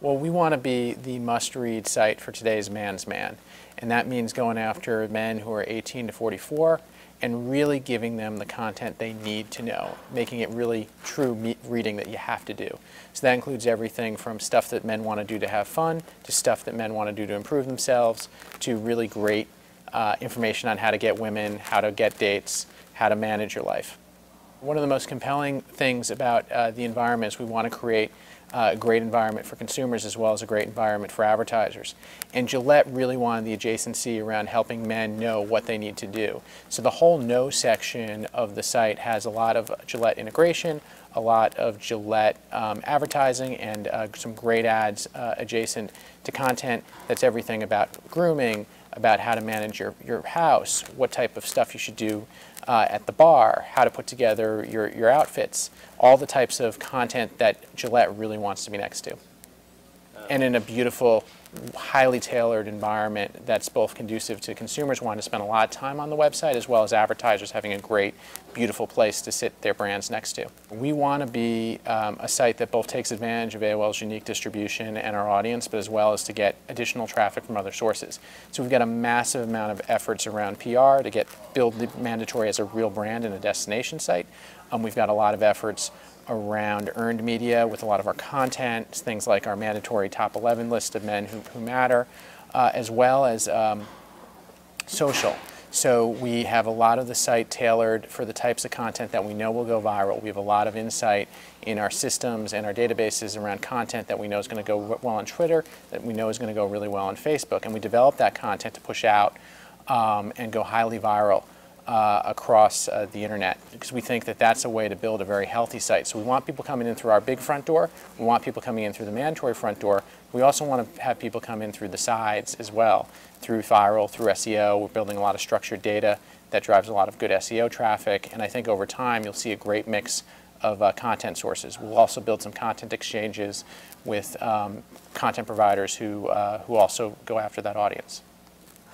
Well, we want to be the must-read site for today's man's man, and that means going after men who are 18 to 44 and really giving them the content they need to know, making it really true reading that you have to do. So that includes everything from stuff that men want to do to have fun, to stuff that men want to do to improve themselves, to really great information on how to get women, how to get dates, how to manage your life. One of the most compelling things about the environment is we want to create a great environment for consumers as well as a great environment for advertisers. And Gillette really wanted the adjacency around helping men know what they need to do. So the whole know section of the site has a lot of Gillette integration, a lot of Gillette advertising, and some great ads adjacent to content that's everything about grooming, about how to manage your house, what type of stuff you should do at the bar, how to put together your outfits, all the types of content that Gillette really wants to be next to. And in a beautiful, highly tailored environment that's both conducive to consumers wanting to spend a lot of time on the website as well as advertisers having a great, beautiful place to sit their brands next to. We want to be a site that both takes advantage of AOL's unique distribution and our audience, but as well as to get additional traffic from other sources. So we've got a massive amount of efforts around PR to build the Mandatory as a real brand and a destination site. We've got a lot of efforts around earned media with a lot of our content, things like our Mandatory top 11 list of men who matter, as well as social. So we have a lot of the site tailored for the types of content that we know will go viral. We have a lot of insight in our systems and our databases around content that we know is going to go well on Twitter, that we know is going to go really well on Facebook. And we develop that content to push out and go highly viral across the internet, because we think that that's a way to build a very healthy site. So we want people coming in through our big front door. We want people coming in through the Mandatory front door. We also want to have people come in through the sides as well, through viral, through SEO. We're building a lot of structured data that drives a lot of good SEO traffic, and I think over time you'll see a great mix of content sources. We'll also build some content exchanges with content providers who also go after that audience.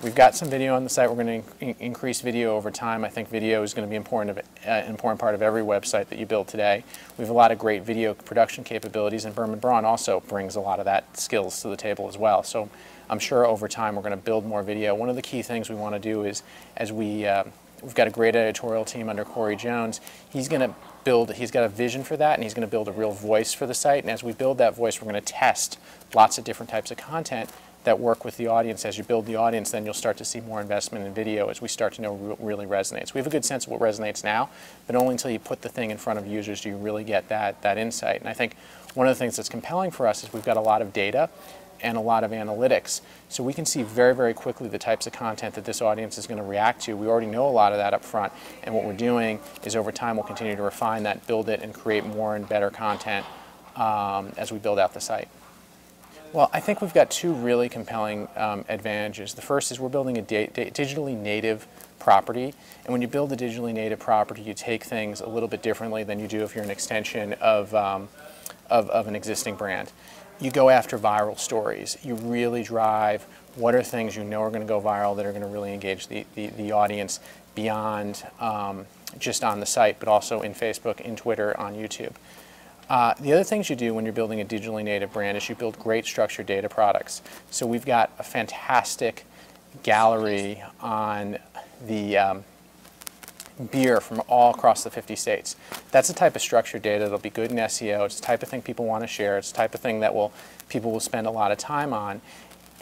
We've got some video on the site. We're going to increase video over time. I think video is going to be an important part of every website that you build today. We have a lot of great video production capabilities, and Berman Braun also brings a lot of that skills to the table as well. So I'm sure over time we're going to build more video. One of the key things we want to do is, as we've got a great editorial team under Corey Jones. He's got a vision for that, and he's going to build a real voice for the site. And as we build that voice, we're going to test lots of different types of content that work with the audience. As you build the audience, then you'll start to see more investment in video as we start to know what really resonates. We have a good sense of what resonates now, but only until you put the thing in front of users do you really get that insight. And I think one of the things that's compelling for us is we've got a lot of data and a lot of analytics, so we can see very, very quickly the types of content that this audience is going to react to. We already know a lot of that up front, and what we're doing is over time we'll continue to refine that, build it, and create more and better content as we build out the site. Well, I think we've got two really compelling advantages. The first is we're building a digitally native property, and when you build a digitally native property, you take things a little bit differently than you do if you're an extension of an existing brand. You go after viral stories. You really drive what are things you know are going to go viral that are going to really engage the audience beyond just on the site, but also in Facebook, in Twitter, on YouTube. The other things you do when you're building a digitally native brand is you build great structured data products. So we've got a fantastic gallery on the beer from all across the 50 states. That's the type of structured data that'll be good in SEO. It's the type of thing people want to share. It's the type of thing that people will spend a lot of time on.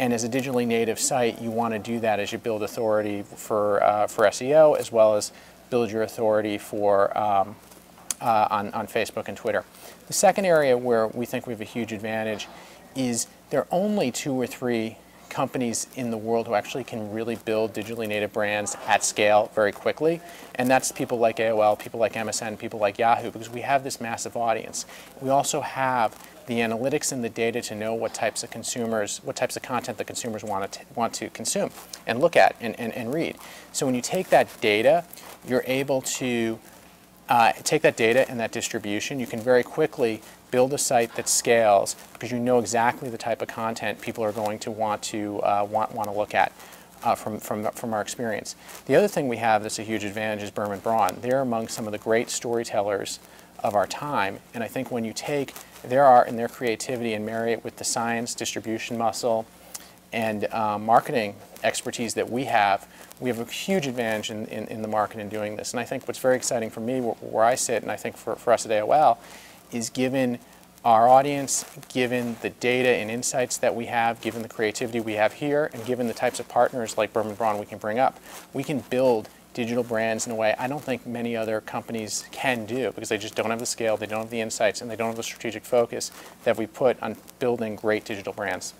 And as a digitally native site, you want to do that as you build authority for SEO, as well as build your authority for on Facebook and Twitter. The second area where we think we have a huge advantage is there are only 2 or 3 companies in the world who actually can really build digitally native brands at scale very quickly, and that's people like AOL, people like MSN, people like Yahoo, because we have this massive audience. We also have the analytics and the data to know what types of content the consumers want to consume and look at and read. So when you take that data, you're able to take that data and that distribution. You can very quickly build a site that scales because you know exactly the type of content people are going to want to look at from our experience. The other thing we have that's a huge advantage is Berman Braun. They're among some of the great storytellers of our time. And I think when you take their art and their creativity and marry it with the science, distribution muscle, and marketing expertise that we have a huge advantage in the market in doing this. And I think what's very exciting for me, where I sit, and I think for us at AOL, is given our audience, given the data and insights that we have, given the creativity we have here, and given the types of partners like Berman Braun we can bring up, we can build digital brands in a way I don't think many other companies can do, because they just don't have the scale, they don't have the insights, and they don't have the strategic focus that we put on building great digital brands.